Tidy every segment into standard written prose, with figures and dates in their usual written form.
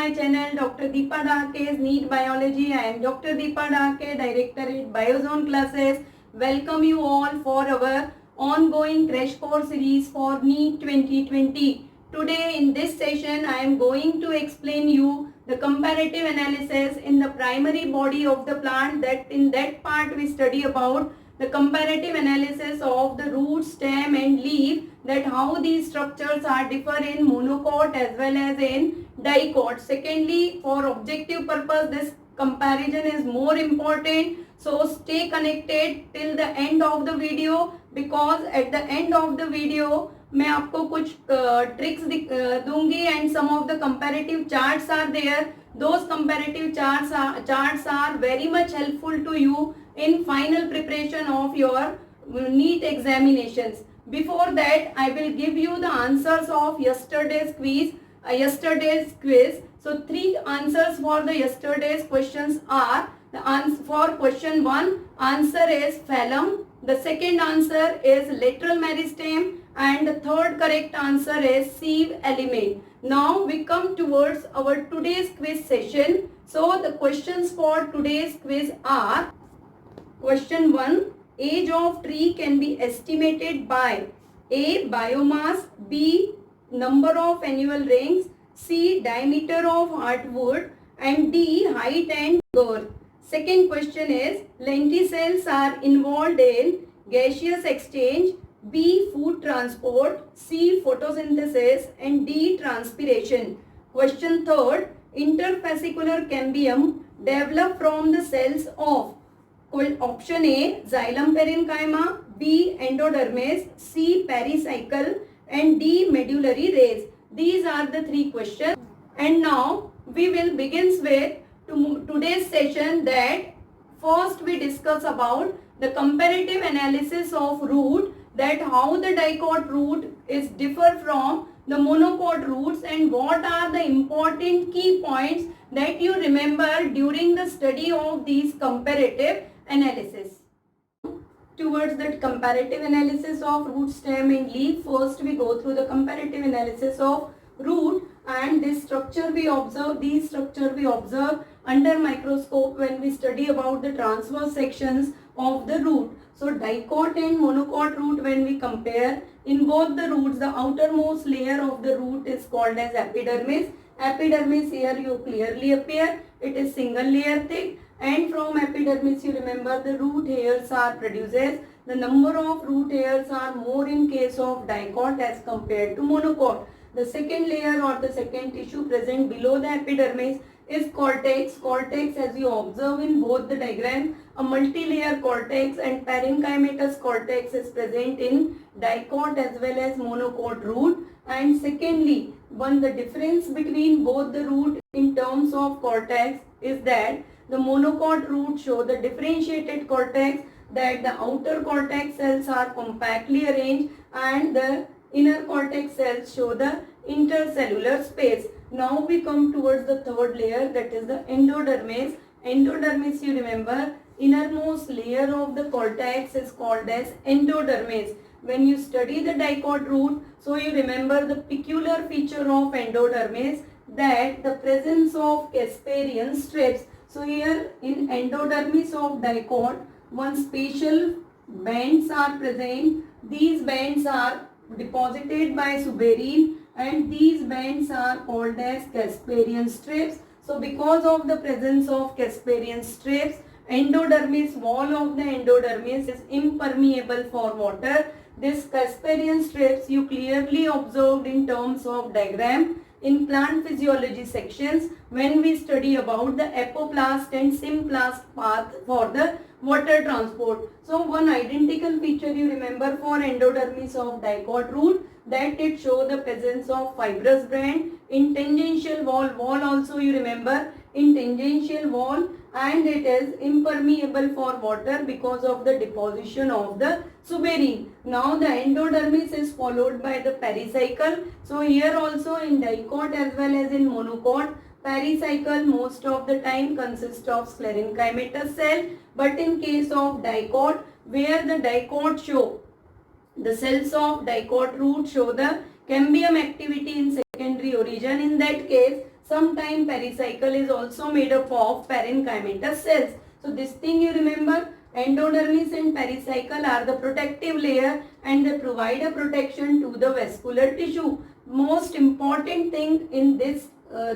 my channel Dr. Deepa Dake's NEET Biology. I am Dr. Deepa Dake, Director at Biozone Classes. Welcome you all for our ongoing crash course series for NEET 2020. Today in this session I am going to explain you the comparative analysis in the primary body of the plant. That in that part we study about the comparative analysis of the root, stem and leaf, that how these structures are differ in monocot as well as in dicot. Secondly, for objective purpose this comparison is more important, so stay connected till the end of the video, because at the end of the video मैं आपको कुछ tricks दूंगी and some of the comparative charts are there. Those comparative charts are very much helpful to you in final preparation of your NEET examinations. Before that, I will give you the answers of yesterday's quiz. So 3 answers for the yesterday's questions are, for question 1, answer is phloem. The second answer is lateral meristem, and the third correct answer is sieve element. Now we come towards our today's quiz session. So the questions for today's quiz are: question 1, age of tree can be estimated by A. Biomass, B. Number of annual rings, C. Diameter of heartwood, and D. Height and girth. Second question is, lenticels are involved in gaseous exchange, B. Food transport, C. Photosynthesis, and D. Transpiration. Question third, interfascicular cambium develop from the cells of option A. Xylem parenchyma, B. Endodermis, C. Pericycle, and D. Medullary rays. These are the 3 questions. And now we will begin with today's session. That first we discuss about the comparative analysis of root, that how the dicot root is differ from the monocot roots and what are the important key points that you remember during the study of these comparative analysis. Towards that comparative analysis of root, stem and leaf, first we go through the comparative analysis of root, and this structure we observe, under microscope when we study about the transverse sections of the root. So dicot and monocot root, when we compare, in both the roots the outermost layer of the root is called as epidermis. Epidermis here you clearly appear, it is single layer thick, and from epidermis you remember the root hairs are produces. The number of root hairs are more in case of dicot as compared to monocot. The second layer or the second tissue present below the epidermis is cortex. Cortex, as you observe in both the diagrams, a multi-layer cortex, and parenchymatous cortex is present in dicot as well as monocot root. And secondly, the difference between both the root in terms of cortex is that the monocot root show the differentiated cortex, that the outer cortex cells are compactly arranged and the inner cortex cells show the intercellular space. Now we come towards the third layer, that is the endodermis. Endodermis, you remember, innermost layer of the cortex is called as endodermis. When you study the dicot root, so you remember the peculiar feature of endodermis, that the presence of Casparian strips. So here in endodermis of dicot, one special bands are present. These bands are deposited by suberin, and these bands are called as Casparian strips. So because of the presence of Casparian strips, endodermis, wall of the endodermis is impermeable for water. This Casparian strips you clearly observed in terms of diagram in plant physiology sections when we study about the apoplast and symplast path for the water transport. So one identical feature you remember for endodermis of dicot root, that it show the presence of fibrous band in tangential wall. Wall also you remember in tangential wall, and it is impermeable for water because of the deposition of the suberin. Now the endodermis is followed by the pericycle. So here also in dicot as well as in monocot, pericycle most of the time consists of sclerenchymatous cell, but in case of dicot, where the dicot show, the cells of dicot root show the cambium activity in secondary origin, in that case Sometime pericycle is also made up of parenchymatous cells. So this thing you remember, endodermis and pericycle are the protective layer and they provide a protection to the vascular tissue. Most important thing in this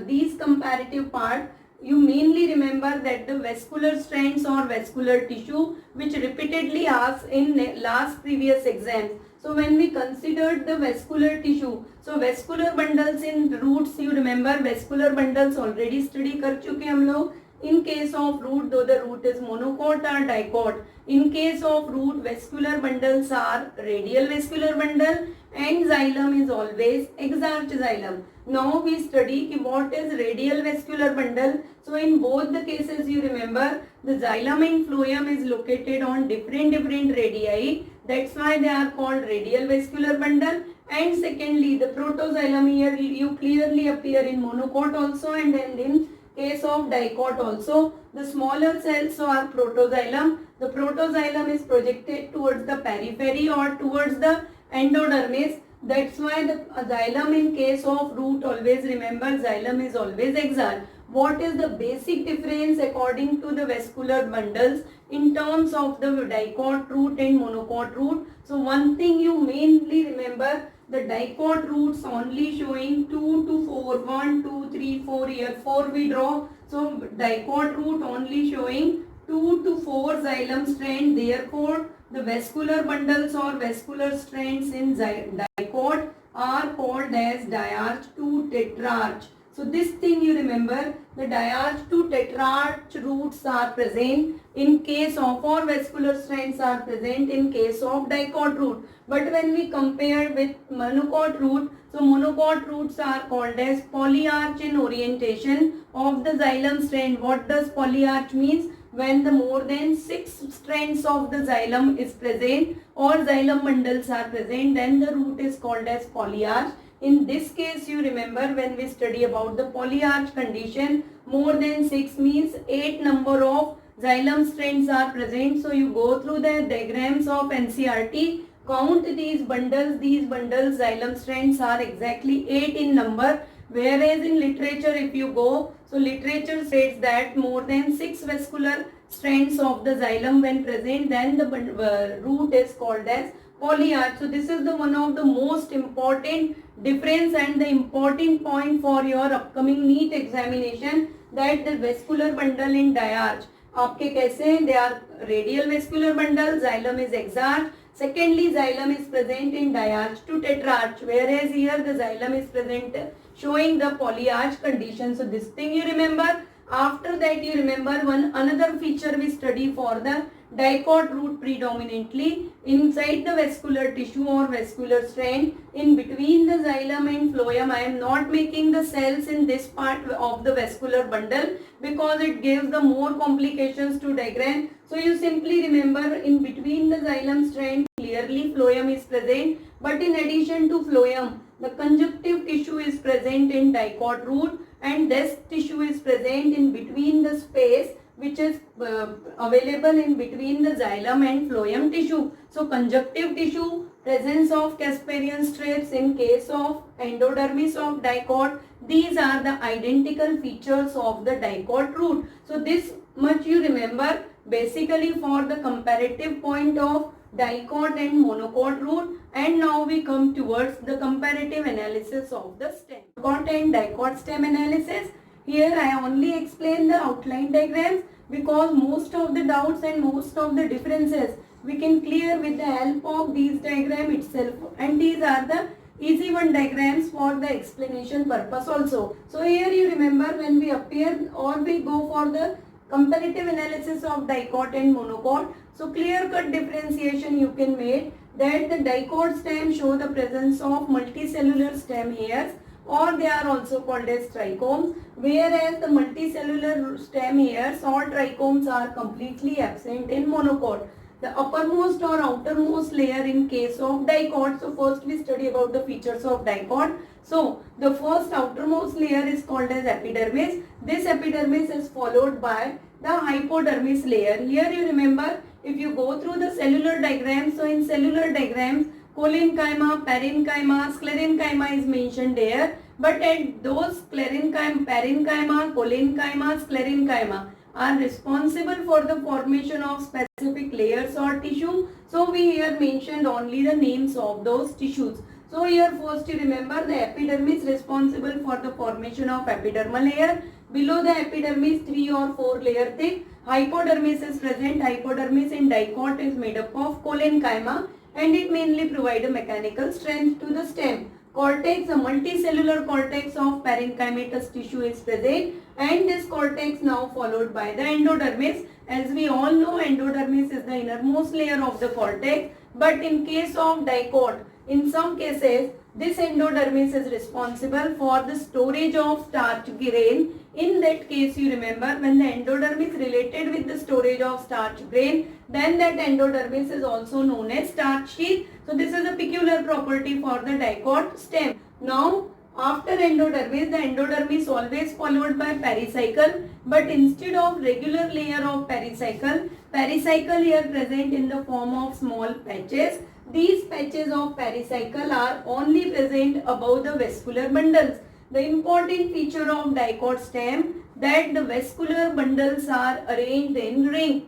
these comparative part, you mainly remember that the vascular strands or vascular tissue, which repeatedly asked in last previous exams. So when we considered the vascular tissue, so vascular bundles in roots, you remember vascular bundles already study कर चुके हम लोग. In case of root, though the root is monocot or dicot, in case of root, vascular bundles are radial vascular bundle and xylem is always exarch xylem. Now we study what is radial vascular bundle. So in both the cases you remember the xylem and phloem is located on different radii. That's why they are called radial vascular bundle. And secondly, the protoxylem here you clearly appear in monocot also and then in case of dicot also. The smaller cells are protoxylem. The protoxylem is projected towards the periphery or towards the endodermis. That's why the xylem in case of root, always remember xylem is always exarch. What is the basic difference according to the vascular bundles in terms of the dicot root and monocot root? So one thing you mainly remember, the dicot roots only showing 2 to 4, 1, 2, 3, 4 here, 4 we draw. So dicot root only showing 2 to 4 xylem strand, therefore the vascular bundles or vascular strands in dicot are called as diarch to tetrarch. So this thing you remember, the diarch to tetrarch roots are present in case of, or vascular strands are present in case of dicot root. But when we compare with monocot root, so monocot roots are called as polyarch in orientation of the xylem strand. What does polyarch means? When the more than 6 strands of the xylem is present or xylem bundles are present, then the root is called as polyarch. In this case, you remember when we study about the polyarch condition, more than 6 means 8 number of xylem strands are present. So you go through the diagrams of NCERT, count these bundles xylem strands are exactly 8 in number. Whereas in literature if you go, so literature states that more than 6 vascular strands of the xylem when present, then the root is called as polyarch. So this is the one of the most important difference and the important point for your upcoming NEET examination, that the vascular bundle in diarch आपके कैसे हैं? They are radial vascular bundle, xylem is exarch. Secondly, xylem is present in diarch to tetrarch, whereas here the xylem is present showing the polyarch condition. So this thing you remember. After that you remember one another feature we study for the dicot root predominantly inside the vascular tissue or vascular strand in between the xylem and phloem. I am not making the cells in this part of the vascular bundle because it gives the more complications to diagram. So you simply remember in between the xylem strand clearly phloem is present, but in addition to phloem the conjunctive tissue is present in dicot root and this tissue is present in between the space which is available in between the xylem and phloem tissue. So conjunctive tissue, presence of Casparian strips in case of endodermis of dicot, these are the identical features of the dicot root. So this much you remember basically for the comparative point of dicot and monocot root. And now we come towards the comparative analysis of the stem. Dicot and dicot stem analysis. Here I only explain the outline diagrams because most of the doubts and most of the differences we can clear with the help of these diagram itself, and these are the easy one diagrams for the explanation purpose also. So here you remember when we appear or we go for the comparative analysis of dicot and monocot, so clear cut differentiation you can make that the dicot stem show the presence of multicellular stem hairs, or they are also called as trichomes, whereas the multicellular stem hairs or trichomes are completely absent in monocot. The uppermost or outermost layer in case of dicot. So first we study about the features of dicot. So the first outermost layer is called as epidermis. This epidermis is followed by the hypodermis layer. Here you remember if you go through the cellular diagrams, so in cellular diagrams cholenchyma, parenchyma, sclerenchyma is mentioned there, but at those parenchyma, collenchyma, sclerenchyma are responsible for the formation of specific layers or tissue. So we here mentioned only the names of those tissues. So here first you remember the epidermis responsible for the formation of epidermal layer. Below the epidermis 3 or 4 layer thick. Hypodermis is present. Hypodermis in dicot is made up of collenchyma and it mainly provide a mechanical strength to the stem. Cortex, a multicellular cortex of parenchymatous tissue is present and this cortex now followed by the endodermis. As we all know, endodermis is the innermost layer of the cortex, but in case of dicot, in some cases, this endodermis is responsible for the storage of starch grain. In that case, you remember when the endodermis related with the storage of starch grain, then that endodermis is also known as starch sheath. So this is a peculiar property for the dicot stem. Now, after endodermis, the endodermis always followed by pericycle, but instead of regular layer of pericycle, pericycle here present in the form of small patches. These patches of pericycle are only present above the vascular bundles. The important feature of dicot stem that the vascular bundles are arranged in ring.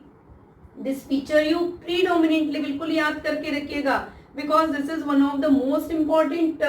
This feature you predominantly बिल्कुल याद करके रखिएगा because this is one of the most important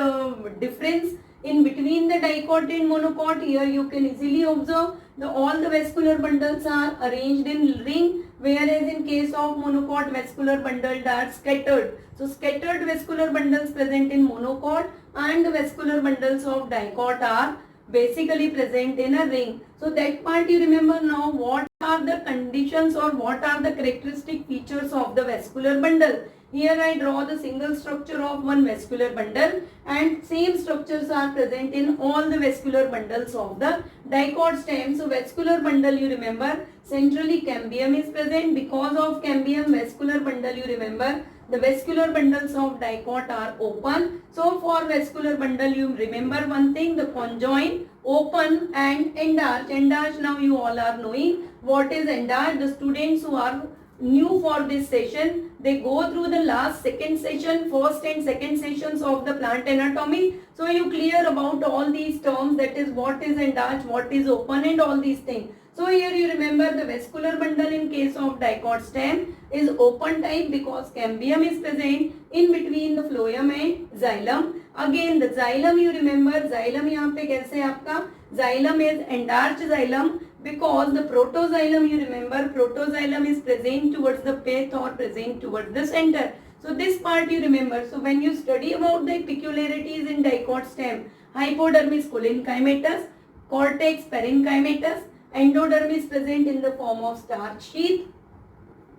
difference in between the dicot and monocot. Here you can easily observe all the vascular bundles are arranged in ring, whereas in case of monocot vascular bundles are scattered. So scattered vascular bundles present in monocot and the vascular bundles of dicot are basically present in a ring. So that part you remember now. What are the conditions or what are the characteristic features of the vascular bundle? Here I draw the single structure of one vascular bundle and same structures are present in all the vascular bundles of the dicot stem. So vascular bundle you remember centrally cambium is present. Because of cambium vascular bundle you remember the vascular bundles of dicot are open. So for vascular bundle you remember one thing, the conjoin, open and endarch. Endarch now you all are knowing what is endarch. The students who are new for this session, they go through the last second session, first and second sessions of the plant anatomy. So you clear about all these terms, that is what is endarch, what is open and all these things. So here you remember the vascular bundle in case of dicot stem is open type because cambium is present in between the phloem and xylem. Again the xylem you remember, xylem यहाँ पे कैसे है आपका, xylem is endarched xylem because the protoxylem you remember, protoxylem is present towards the pith or present towards the center. So this part you remember. So when you study about the peculiarities in dicot stem, hypodermis collenchymatous, cortex parenchymatous, endodermis present in the form of starch sheath,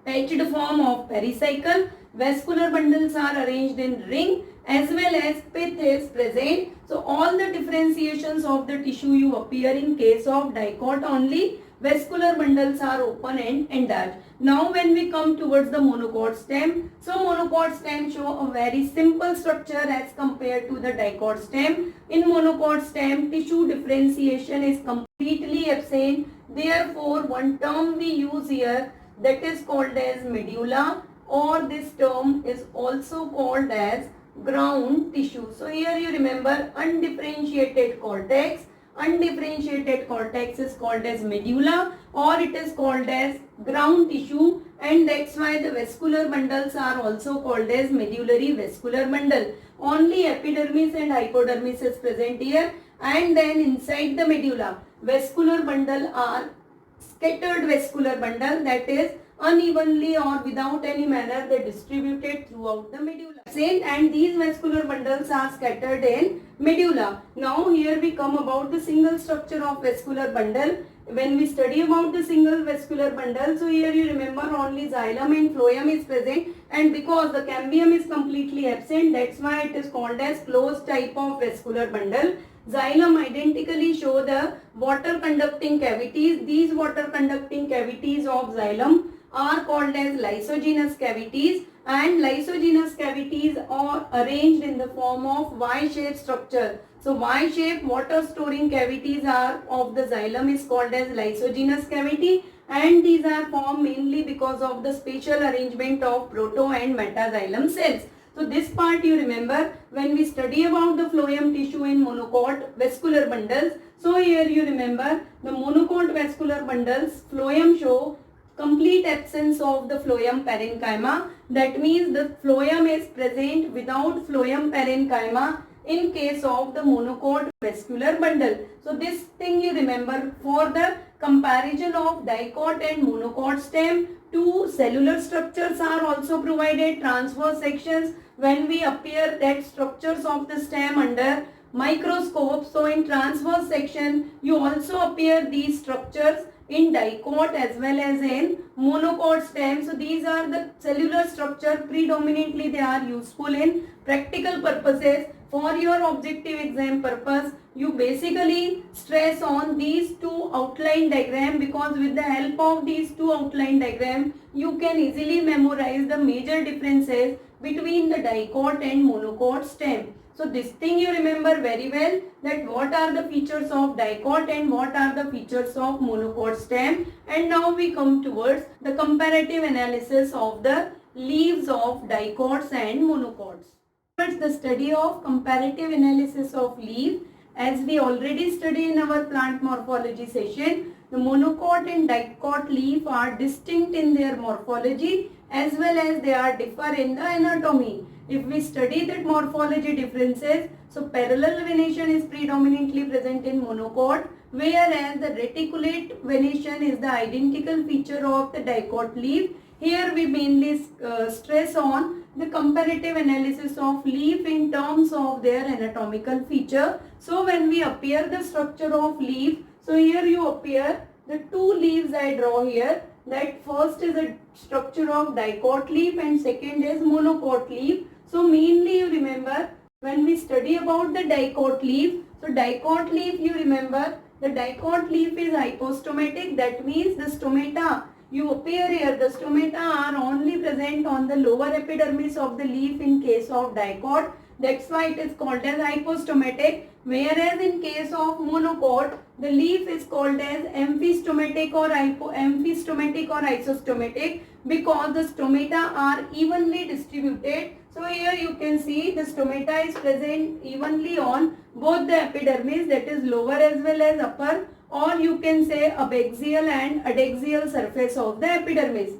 patched form of pericycle, vascular bundles are arranged in ring as well as pith is present. So all the differentiations of the tissue you appear in case of dicot only. Vascular bundles are open and endarched. Now when we come towards the monocot stem, so monocot stem show a very simple structure as compared to the dicot stem. In monocot stem, tissue differentiation is completely absent. Therefore, one term we use here that is called as medulla, or this term is also called as ground tissue. So here you remember undifferentiated cortex. Undifferentiated cortex is called as medulla or it is called as ground tissue, and that's why the vascular bundles are also called as medullary vascular bundle. Only epidermis and hypodermis is present here, and then inside the medulla vascular bundle are scattered vascular bundle, that is unevenly or without any manner they distributed throughout the medulla. And these vascular bundles are scattered in medulla. Now here we come about the single structure of vascular bundle. When we study about the single vascular bundle, so here you remember only xylem and phloem is present, and because the cambium is completely absent, that's why it is called as closed type of vascular bundle. Xylem identically show the water conducting cavities. These water conducting cavities of xylem are called as lysogenous cavities, and lysogenous cavities are arranged in the form of Y-shaped structure. So Y-shaped water storing cavities are of the xylem is called as lysogenous cavity, and these are formed mainly because of the spatial arrangement of proto and metaxylem cells. So this part you remember when we study about the phloem tissue in monocot vascular bundles. So here you remember the monocot vascular bundles, phloem show complete absence of the phloem parenchyma. That means the phloem is present without phloem parenchyma in case of the monocot vascular bundle. So this thing you remember. For the comparison of dicot and monocot stem, two cellular structures are also provided, transverse sections. When we appear that structures of the stem under microscope, so in transverse section you also appear these structures in dicot as well as in monocot stem. So these are the cellular structure, predominantly they are useful in practical purposes. For your objective exam purpose, you basically stress on these two outline diagram, because with the help of these two outline diagram you can easily memorize the major differences between the dicot and monocot stem. So this thing you remember very well, that what are the features of dicot and what are the features of monocot stem. And now we come towards the comparative analysis of the leaves of dicots and monocots. Towards the study of comparative analysis of leaf, as we already studied in our plant morphology session, the monocot and dicot leaf are distinct in their morphology as well as they are differ in the anatomy. If we study that morphology differences, so parallel venation is predominantly present in monocot, whereas the reticulate venation is the identical feature of the dicot leaf. Here we mainly stress on the comparative analysis of leaf in terms of their anatomical feature. So when we appear the structure of leaf, so here you appear the two leaves I draw here. That first is a structure of dicot leaf and second is monocot leaf. So mainly you remember when we study about the dicot leaf, so dicot leaf you remember the dicot leaf is hypostomatic. That means the stomata you appear here, the stomata are only present on the lower epidermis of the leaf in case of dicot. That's why it is called as hypostomatic. Whereas in case of monocot, the leaf is called as amphistomatic or isostomatic, because the stomata are evenly distributed. So here you can see the stomata is present evenly on both the epidermis, that is lower as well as upper, or you can say abaxial and adaxial surface of the epidermis.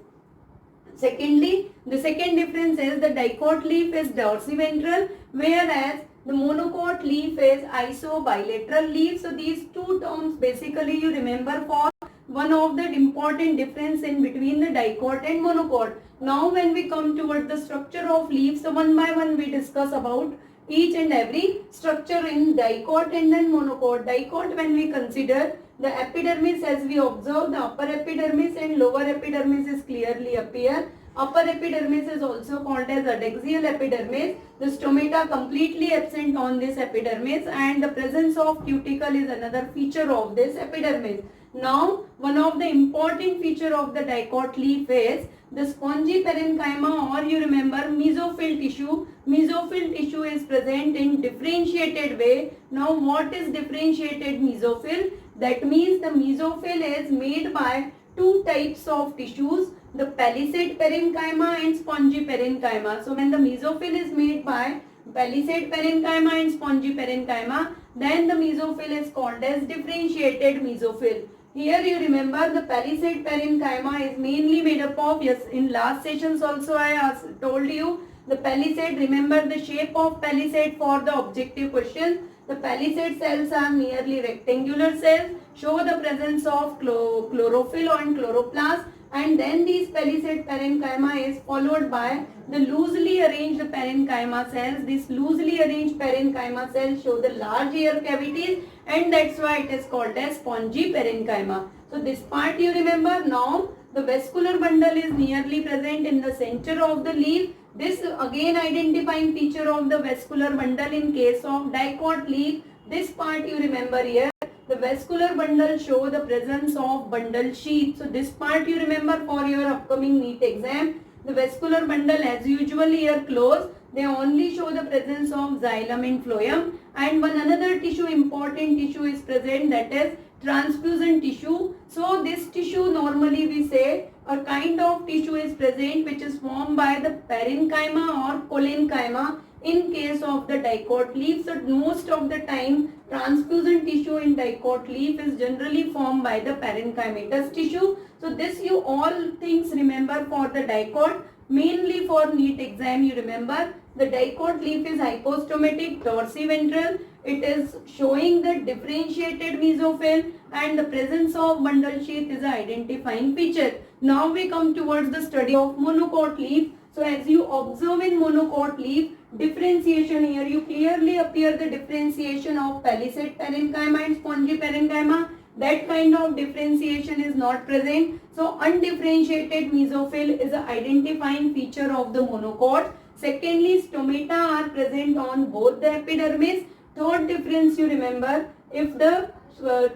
Secondly, the second difference is the dicot leaf is dorsiventral, whereas the monocot leaf is isobilateral leaf. So these two terms basically you remember for one of the important difference in between the dicot and monocot. Now when we come towards the structure of leaf, so one by one we discuss about each and every structure in dicot and then monocot. Dicot, when we consider the epidermis, as we observe, the upper epidermis and lower epidermis is clearly appear. Upper epidermis is also called as adaxial epidermis. The stomata completely absent on this epidermis, and the presence of cuticle is another feature of this epidermis. Now, one of the important feature of the dicot leaf is the spongy parenchyma, or you remember mesophyll tissue. Mesophyll tissue is present in differentiated way. Now, what is differentiated mesophyll? That means the mesophyll is made by two types of tissues, the palisade parenchyma and spongy parenchyma. So when the mesophyll is made by palisade parenchyma and spongy parenchyma, then the mesophyll is called as differentiated mesophyll. Here you remember the palisade parenchyma is mainly made up of, yes, in last sessions also I told you the palisade, remember the shape of palisade for the objective questions. The palisade cells are nearly rectangular cells, show the presence of chlorophyll and chloroplast, and then these palisade parenchyma is followed by the loosely arranged parenchyma cells. These loosely arranged parenchyma cells show the large air cavities, and that's why it is called as spongy parenchyma. So this part you remember. Now the vascular bundle is nearly present in the center of the leaf. This again identifying feature of the vascular bundle in case of dicot leaf. This part you remember here. The vascular bundle show the presence of bundle sheath. So this part you remember for your upcoming NEET exam. The vascular bundle as usually here close. They only show the presence of xylem and phloem. And one another tissue, important tissue is present, that is transfusion tissue. So this tissue normally we say a kind of tissue is present which is formed by the parenchyma or collenchyma in case of the dicot leaf. So most of the time transfusion tissue in dicot leaf is generally formed by the parenchymatous tissue. So this you all things remember for the dicot. Mainly for NEET exam you remember the dicot leaf is hypostomatic, dorsiventral. It is showing the differentiated mesophyll and the presence of bundle sheath is an identifying feature. Now we come towards the study of monocot leaf. So as you observe in monocot leaf, differentiation here, you clearly appear the differentiation of palisade parenchyma and spongy parenchyma. That kind of differentiation is not present. So undifferentiated mesophyll is an identifying feature of the monocot. Secondly, stomata are present on both the epidermis. Third difference you remember, if the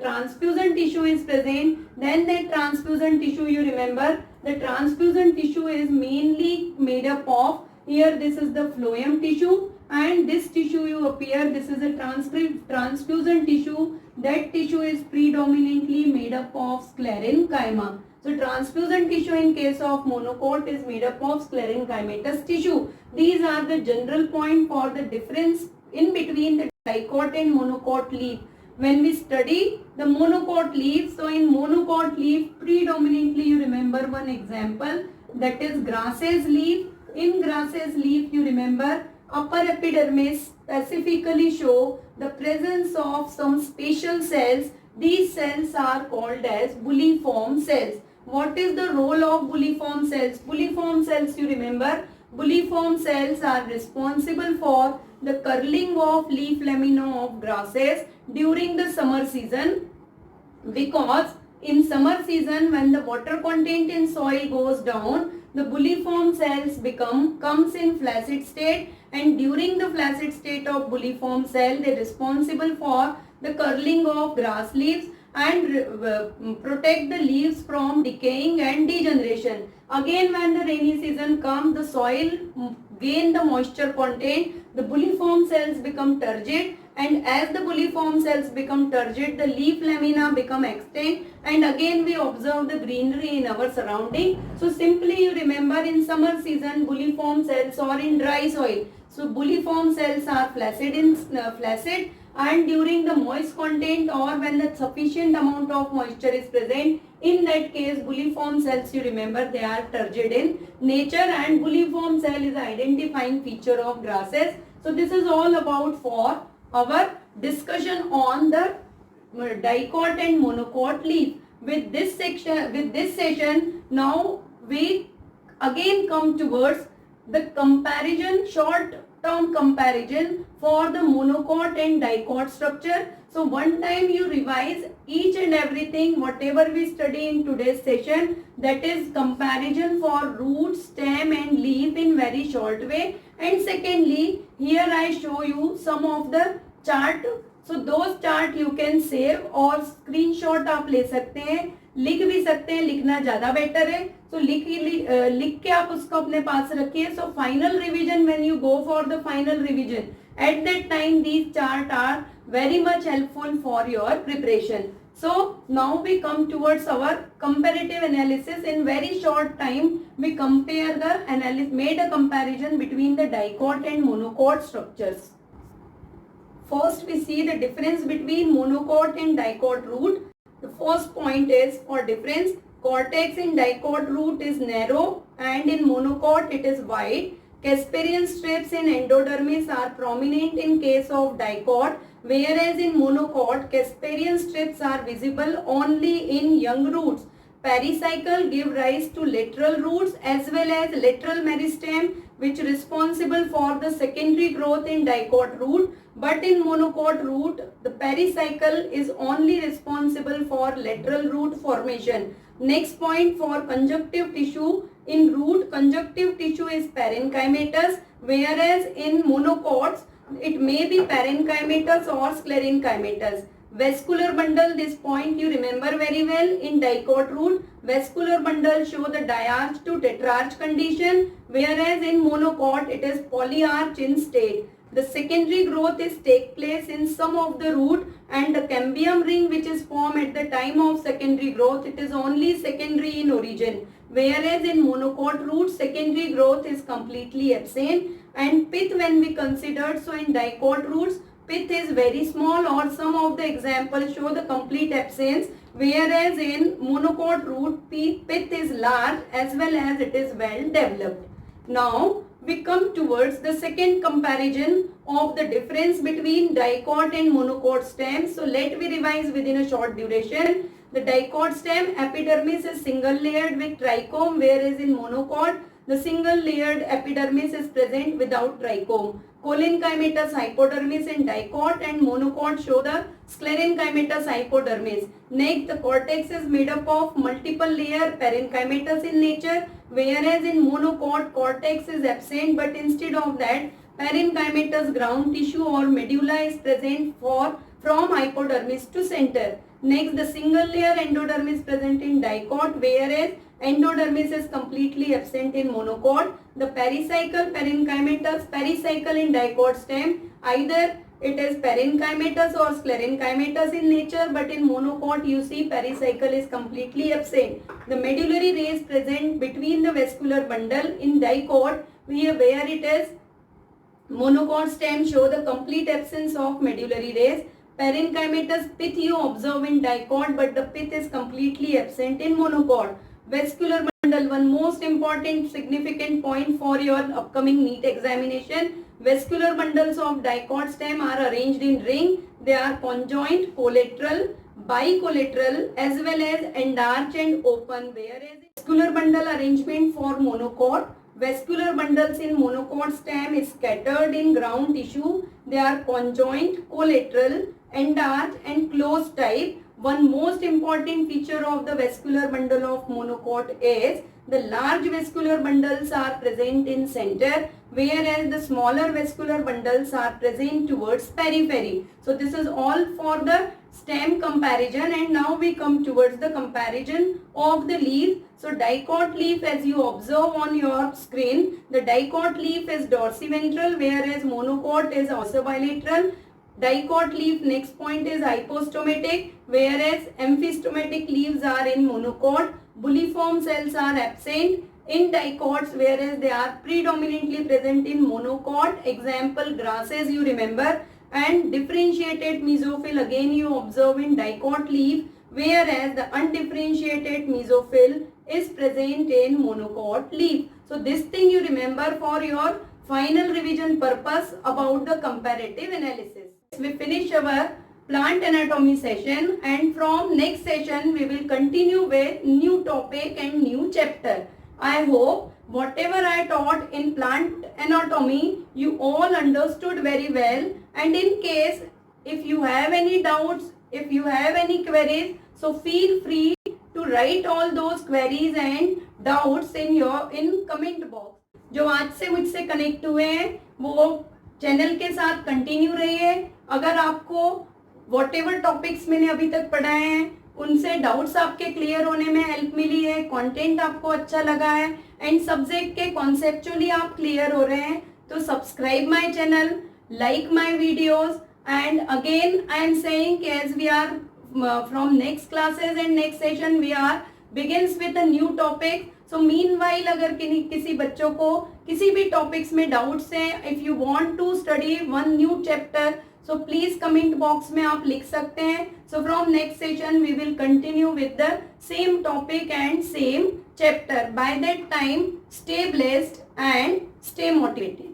transfusion tissue is present, then that transfusion tissue you remember, the transfusion tissue is mainly made up of, here this is the phloem tissue and this tissue you appear, this is a transfusion tissue. That tissue is predominantly made up of sclerenchyma. So transfusion tissue in case of monocot is made up of sclerenchymatous tissue. These are the general point for the difference in between the dicot and monocot leaf. When we study the monocot leaf, so in monocot leaf predominantly you remember one example, that is grasses leaf. In grasses leaf you remember upper epidermis specifically show the presence of some spatial cells. These cells are called as bulliform cells. What is the role of bulliform cells? Bulliform cells you remember, bulliform cells are responsible for the curling of leaf lamina of grasses during the summer season, because in summer season when the water content in soil goes down, the bulliform cells comes in flaccid state, and during the flaccid state of bulliform cell they are responsible for the curling of grass leaves and protect the leaves from decaying and degeneration. Again when the rainy season comes, the soil gain the moisture content, the bulliform cells become turgid, and as the bulliform cells become turgid, the leaf lamina become extinct, and again we observe the greenery in our surrounding. So simply you remember in summer season bulliform cells or in dry soil, so bulliform cells are flaccid, and during the moist content or when the sufficient amount of moisture is present, in that case bulliform cells you remember they are turgid in nature, and bulliform cell is identifying feature of grasses. So this is all about for our discussion on the dicot and monocot leaf. With this session, now we again come towards the comparison, short-term comparison for the monocot and dicot structure. So one time you revise each and everything whatever we study in today's session, that is comparison for root, stem and leaf in very short way. And secondly, here I show you some of the chart. So those chart you can save और screenshot आप ले सकते हैं, लिख भी सकते हैं, लिखना ज़्यादा better है. So लिख के आप उसको अपने पास रखिए. So final revision, when you go for the final revision, at that time these chart are very much helpful for your preparation. So now we come towards our comparative analysis. In very short time we compare the analysis, made a comparison between the dicot and monocot structures. First we see the difference between monocot and dicot root. The first point is for difference, cortex in dicot root is narrow and in monocot it is wide. Casparian strips in endodermis are prominent in case of dicot, whereas in monocot Casparian strips are visible only in young roots. Pericycle give rise to lateral roots as well as lateral meristem, which responsible for the secondary growth in dicot root, but in monocot root the pericycle is only responsible for lateral root formation. Next point for conjunctive tissue, in root conjunctive tissue is parenchymatous, whereas in monocots it may be parenchymatous or sclerenchymatous. Vascular bundle, this point you remember very well. In dicot root, vascular bundle show the diarch to tetrarch condition, whereas in monocot it is polyarch in state. The secondary growth is take place in some of the root, and the cambium ring which is formed at the time of secondary growth, it is only secondary in origin. whereas in monocot root secondary growth is completely absent. And pith when we considered, so in dicot roots pith is very small or some of the examples show the complete absence, whereas in monocot root pith is large as well as it is well developed. Now we come towards the second comparison of the difference between dicot and monocot stem. So let me revise within a short duration. The dicot stem epidermis is single layered with trichome, whereas in monocot the single layered epidermis is present without trichome. Collenchymatous hypodermis in dicot and monocot show the sclerenchymatous hypodermis. Next, the cortex is made up of multiple layer parenchymatous in nature, whereas in monocot cortex is absent, but instead of that parenchymatous ground tissue or medulla is present from hypodermis to center. Next, the single layer endodermis present in dicot, whereas endodermis is completely absent in monocot. The pericycle parenchymatous, pericycle in dicot stem, either it is parenchymatous or sclerenchymatous in nature, but in monocot you see pericycle is completely absent. The medullary rays present between the vascular bundle in dicot, where it is monocot stem show the complete absence of medullary rays. Parenchymatous pith you observe in dicot, but the pith is completely absent in monocot. Vascular bundle, one most important significant point for your upcoming NEET examination. Vascular bundles of dicot stem are arranged in ring. They are conjoint, collateral, bicollateral as well as endarch and open. Whereas vascular bundle arrangement for monocot, vascular bundles in monocot stem is scattered in ground tissue. They are conjoint, collateral, endarch and closed type. One most important feature of the vascular bundle of monocot is the large vascular bundles are present in center, whereas the smaller vascular bundles are present towards periphery. So this is all for the stem comparison, and now we come towards the comparison of the leaf. So dicot leaf, as you observe on your screen, the dicot leaf is dorsiventral, whereas monocot is ossibilateral. Dicot leaf, next point, is hypostomatic, whereas amphistomatic leaves are in monocot. Bulliform cells are absent in dicots, whereas they are predominantly present in monocot. Example, grasses you remember. And differentiated mesophyll again you observe in dicot leaf, whereas the undifferentiated mesophyll is present in monocot leaf. So this thing you remember for your final revision purpose about the comparative analysis. We finish our plant anatomy session, and from next session we will continue with new topic and new chapter. I hope whatever I taught in plant anatomy you all understood very well, and in case if you have any doubts, if you have any queries, so feel free to write all those queries and doubts in comment box. जो आज से मुझसे connect हुए हैं वो channel के साथ continue रहिए. अगर आपको व्हाटएवर टॉपिक्स मैंने अभी तक पढ़ाए हैं उनसे डाउट्स आपके क्लियर होने में हेल्प मिली है, कंटेंट आपको अच्छा लगा है एंड सब्जेक्ट के कॉन्सेप्चुअली आप क्लियर हो रहे हैं, तो subscribe my channel, like my videos, and again I am saying as we are from next classes and next session we are begins with a new topic. So meanwhile अगर किसी बच्चों को किसी भी टॉपिक्स में डाउट्स हैं, if you want to study one new chapter, so please comment box में आप लिख सकते हैं. So from next session we will continue with the same topic and same chapter. By that time stay blessed and stay motivated.